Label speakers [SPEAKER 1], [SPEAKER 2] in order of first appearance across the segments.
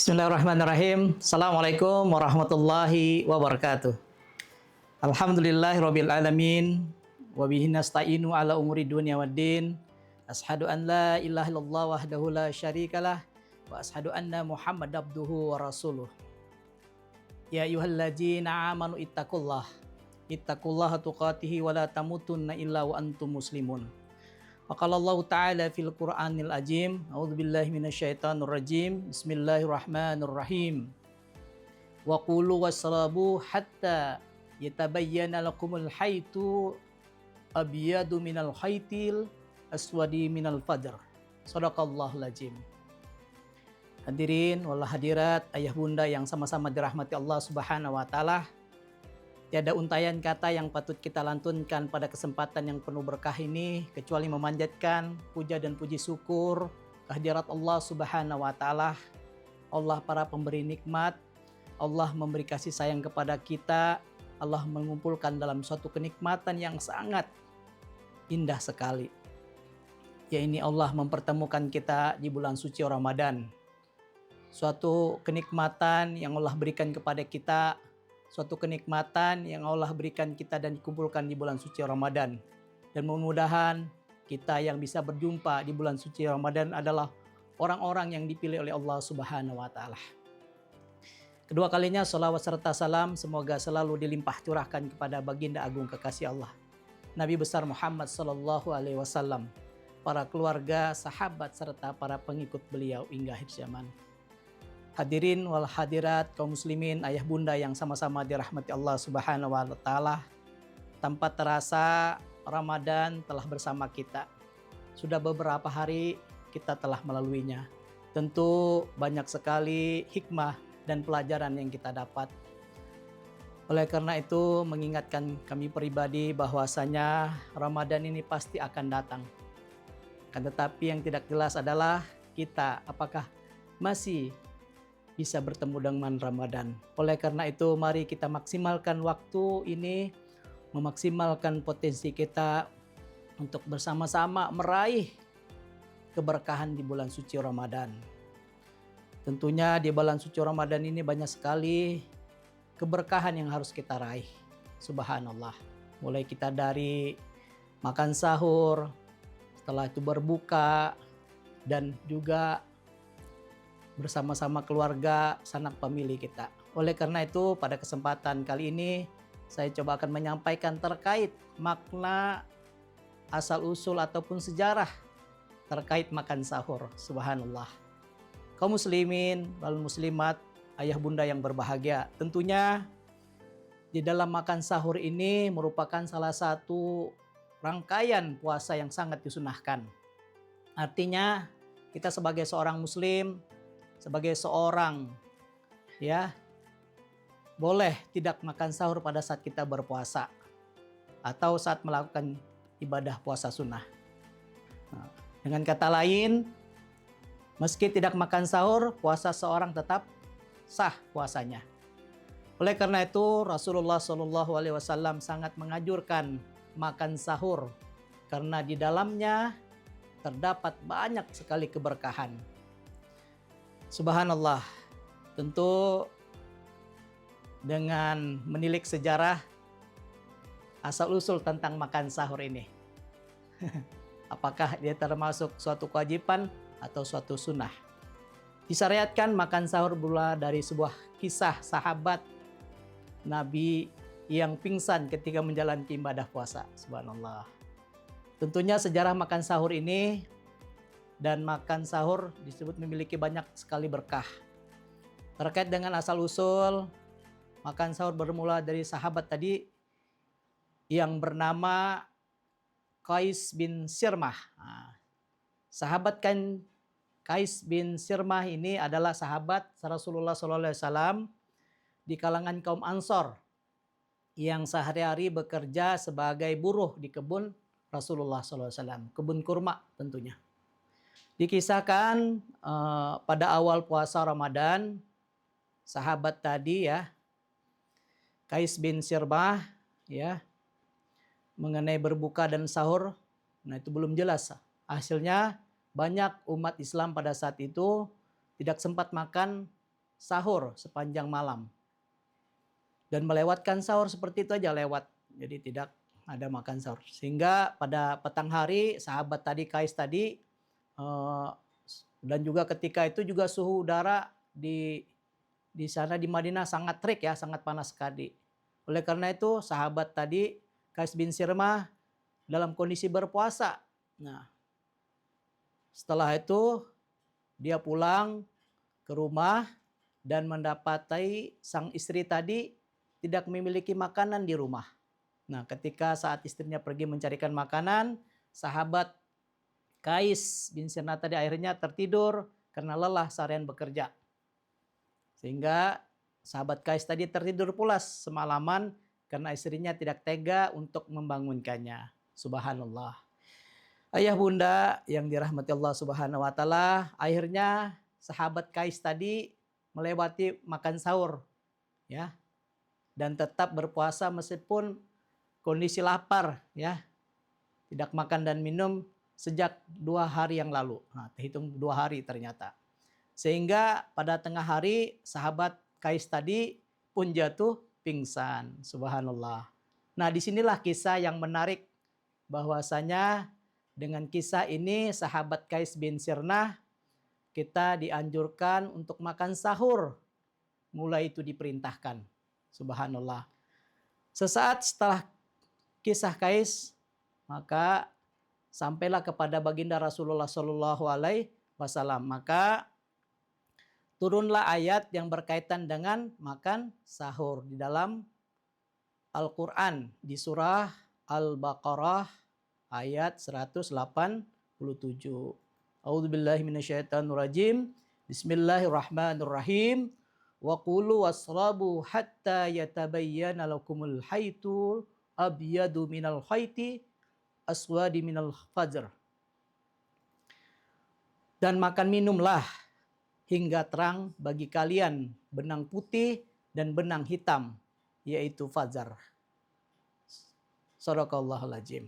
[SPEAKER 1] Bismillahirrahmanirrahim. Assalamualaikum warahmatullahi wabarakatuh. Alhamdulillahirabbil alamin wa bihi nasta'inu ala umuri dunya waddin. Asyhadu an la ilaha illallah wahdahu la syarikalah wa asyhadu anna Muhammad abduhu wa rasuluh. Ya ayyuhalladzina amanu ittaqullaha tuqatih wa la tamutunna illa wa antum muslimun. Faqala Allah Ta'ala fil Qur'anil Azim, a'udzubillahi minasyaitonir rajim. Bismillahirrahmanirrahim. Wa qulu wasrabu hatta yatabayyana lakumul khaytu abyadu minal khaytil aswadi minal fajr. Shadaqallahul azim. Hadirin wal hadirat, ayah bunda yang sama-sama dirahmati Allah Subhanahu wa taala. Tiada untayan kata yang patut kita lantunkan pada kesempatan yang penuh berkah ini kecuali memanjatkan puja dan puji syukur kehadirat Allah Subhanahu wa taala. Allah para pemberi nikmat, Allah memberi kasih sayang kepada kita, Allah mengumpulkan dalam suatu kenikmatan yang sangat indah sekali. Ya, ini Allah mempertemukan kita di bulan suci Ramadan. Suatu kenikmatan yang Allah berikan kepada kita, suatu kenikmatan yang Allah berikan kita dan dikumpulkan di bulan suci Ramadan. Dan mudah-mudahan kita yang bisa berjumpa di bulan suci Ramadan adalah orang-orang yang dipilih oleh Allah Subhanahu wa taala. Kedua kalinya sholawat serta salam semoga selalu dilimpah curahkan kepada baginda agung kekasih Allah, Nabi besar Muhammad sallallahu alaihi wasallam, para keluarga, sahabat serta para pengikut beliau hingga akhir zaman. Hadirin wal hadirat, kaum muslimin, ayah bunda yang sama-sama dirahmati Allah Subhanahu wa taala. Tanpa terasa Ramadan telah bersama kita. Sudah beberapa hari kita telah melaluinya. Tentu banyak sekali hikmah dan pelajaran yang kita dapat. Oleh karena itu mengingatkan kami pribadi bahwasanya Ramadan ini pasti akan datang. Tetapi yang tidak jelas adalah kita apakah masih bisa bertemu dengan Ramadan. Oleh karena itu mari kita maksimalkan waktu ini, memaksimalkan potensi kita untuk bersama-sama meraih keberkahan di bulan suci Ramadan. Tentunya di bulan suci Ramadan ini banyak sekali keberkahan yang harus kita raih. Subhanallah. Mulai kita dari makan sahur, setelah itu berbuka, dan juga bersama-sama keluarga, sanak famili kita. Oleh karena itu pada kesempatan kali ini saya coba akan menyampaikan terkait makna asal-usul ataupun sejarah terkait makan sahur. Subhanallah. Kaum muslimin wal muslimat, ayah bunda yang berbahagia, tentunya di dalam makan sahur ini merupakan salah satu rangkaian puasa yang sangat disunahkan. Artinya kita sebagai seorang muslim, sebagai seorang boleh tidak makan sahur pada saat kita berpuasa atau saat melakukan ibadah puasa sunnah. Nah, dengan kata lain, meski tidak makan sahur, puasa seorang tetap sah puasanya. Oleh karena itu Rasulullah SAW sangat menganjurkan makan sahur karena di dalamnya terdapat banyak sekali keberkahan. Subhanallah, tentu dengan menilik sejarah asal-usul tentang makan sahur ini. Apakah dia termasuk suatu kewajiban atau suatu sunnah? Disyariatkan makan sahur pula dari sebuah kisah sahabat Nabi yang pingsan ketika menjalani ibadah puasa. Subhanallah. Tentunya sejarah makan sahur ini dan makan sahur disebut memiliki banyak sekali berkah. Terkait dengan asal-usul, makan sahur bermula dari sahabat tadi yang bernama Qais bin Sirmah. Nah, sahabat Qais bin Sirmah ini adalah sahabat Rasulullah SAW di kalangan kaum Ansor yang sehari-hari bekerja sebagai buruh di kebun Rasulullah SAW, kebun kurma tentunya. Dikisahkan pada awal puasa Ramadan, sahabat tadi Qais bin Sirmah mengenai berbuka dan sahur, nah itu belum jelas. Hasilnya banyak umat Islam pada saat itu tidak sempat makan sahur sepanjang malam. Dan melewatkan sahur seperti itu aja lewat. Jadi tidak ada makan sahur. Sehingga pada petang hari sahabat tadi Kais tadi dan juga ketika itu juga suhu udara di sana di Madinah sangat terik ya, sangat panas sekali. Oleh karena itu sahabat tadi Kais bin Sirmah dalam kondisi berpuasa. Nah, setelah itu dia pulang ke rumah dan mendapati sang istri tadi tidak memiliki makanan di rumah. Nah, ketika saat istrinya pergi mencarikan makanan, sahabat Kais bin Sirna tadi akhirnya tertidur karena lelah seharian bekerja. Sehingga sahabat Kais tadi tertidur pulas semalaman karena istrinya tidak tega untuk membangunkannya. Subhanallah. Ayah bunda yang dirahmati Allah Subhanahu wa taala, akhirnya sahabat Kais tadi melewati makan sahur ya. Dan tetap berpuasa meskipun kondisi lapar ya. Tidak makan dan minum sejak 2 hari yang lalu. Nah, terhitung 2 hari ternyata. Sehingga pada tengah hari sahabat Kais tadi pun jatuh pingsan. Subhanallah. Nah, disinilah kisah yang menarik bahwasanya dengan kisah ini sahabat Kais bin Sirnah kita dianjurkan untuk makan sahur. Mulai itu diperintahkan. Subhanallah. Sesaat setelah kisah Kais, maka sampailah kepada baginda Rasulullah Shallallahu Alaihi Wasallam. Maka turunlah ayat yang berkaitan dengan makan sahur di dalam Al-Quran di surah Al-Baqarah ayat 187. A'udzubillahi minasyaitonirrajim. Bismillahirrahmanirrahim. Wa qulu wasrabu hatta yatabayyana lakumul haitul abyadu minal haiti aswadi minal fajr. Dan makan minumlah hingga terang bagi kalian benang putih dan benang hitam, yaitu fajar. Shadaqallahul azim.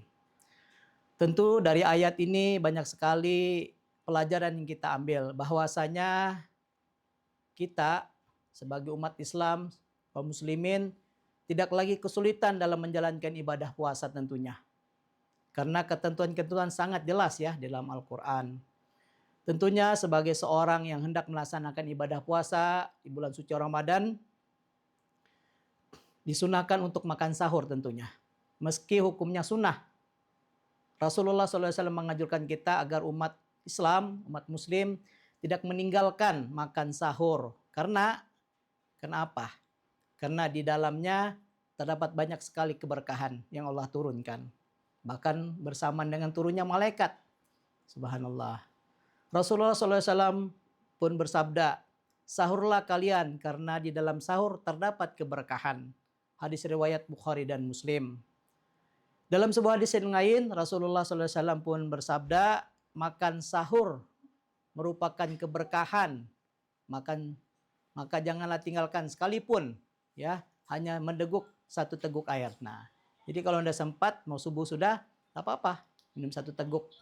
[SPEAKER 1] Tentu dari ayat ini banyak sekali pelajaran yang kita ambil, bahwasanya kita sebagai umat Islam, kaum muslimin, tidak lagi kesulitan dalam menjalankan ibadah puasa tentunya. Karena ketentuan-ketentuan sangat jelas ya dalam Al-Quran. Tentunya sebagai seorang yang hendak melaksanakan ibadah puasa di bulan suci Ramadan, disunahkan untuk makan sahur tentunya. Meski hukumnya sunnah. Rasulullah SAW menganjurkan kita agar umat Islam, umat muslim tidak meninggalkan makan sahur. Kenapa? Karena di dalamnya terdapat banyak sekali keberkahan yang Allah turunkan. Bahkan bersamaan dengan turunnya malaikat. Subhanallah. Rasulullah SAW pun bersabda, sahurlah kalian karena di dalam sahur terdapat keberkahan. Hadis riwayat Bukhari dan Muslim. Dalam sebuah hadis yang lain, Rasulullah SAW pun bersabda, makan sahur merupakan keberkahan. Maka janganlah tinggalkan sekalipun ya, hanya mendeguk 1 teguk air. Nah, jadi kalau Anda sempat mau subuh sudah, tak apa-apa, minum 1 teguk.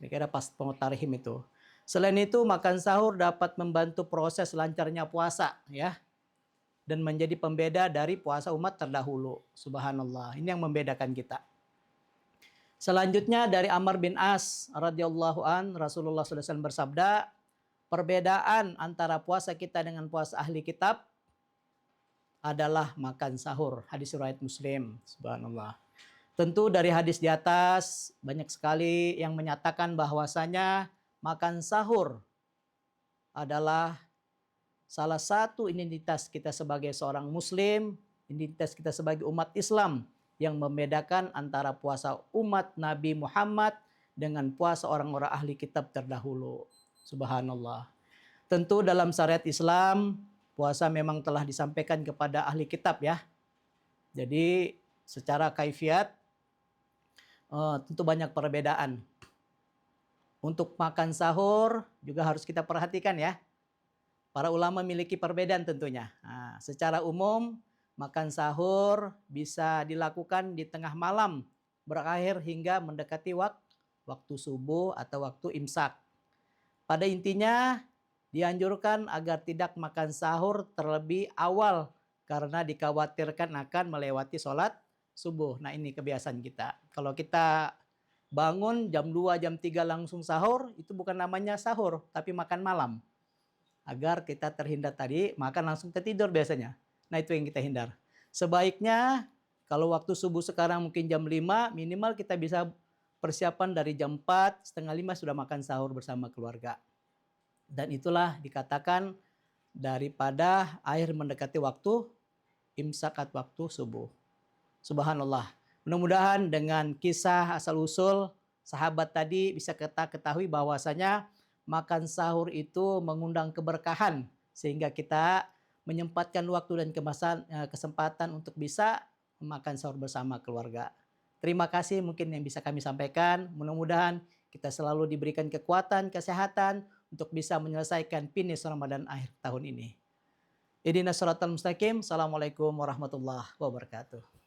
[SPEAKER 1] Kira-kira pas pengotarihim itu. Selain itu, makan sahur dapat membantu proses lancarnya puasa ya. Dan menjadi pembeda dari puasa umat terdahulu. Subhanallah. Ini yang membedakan kita. Selanjutnya dari Amr bin As radhiyallahu an, Rasulullah SAW bersabda, perbedaan antara puasa kita dengan puasa ahli kitab adalah makan sahur. Hadis riwayat Muslim. Subhanallah. Tentu dari hadis di atas banyak sekali yang menyatakan bahwasanya makan sahur adalah salah satu identitas kita sebagai seorang muslim, identitas kita sebagai umat Islam yang membedakan antara puasa umat Nabi Muhammad dengan puasa orang-orang ahli kitab terdahulu. Subhanallah. Tentu dalam syariat Islam, puasa memang telah disampaikan kepada ahli kitab ya. Jadi secara kaifiat tentu banyak perbedaan. Untuk makan sahur juga harus kita perhatikan ya. Para ulama memiliki perbedaan tentunya. Nah, secara umum makan sahur bisa dilakukan di tengah malam berakhir hingga mendekati waktu subuh atau waktu imsak. Pada intinya Dianjurkan agar tidak makan sahur terlebih awal karena dikhawatirkan akan melewati sholat subuh. Nah ini kebiasaan kita. Kalau kita bangun jam 2, jam 3 langsung sahur, itu bukan namanya sahur, tapi makan malam. Agar kita terhindar tadi, makan langsung tertidur biasanya. Nah itu yang kita hindar. Sebaiknya kalau waktu subuh sekarang mungkin jam 5, minimal kita bisa persiapan dari jam 4, setengah 5 sudah makan sahur bersama keluarga. Dan itulah dikatakan daripada air mendekati waktu imsak atau waktu subuh. Subhanallah. Mudah-mudahan dengan kisah asal-usul sahabat tadi bisa kita ketahui bahwasanya makan sahur itu mengundang keberkahan sehingga kita menyempatkan waktu dan kesempatan untuk bisa makan sahur bersama keluarga. Terima kasih mungkin yang bisa kami sampaikan. Mudah-mudahan kita selalu diberikan kekuatan, kesehatan untuk bisa menyelesaikan finish Ramadan akhir tahun ini. Ihdinas siratal mustaqim. Assalamualaikum warahmatullahi wabarakatuh.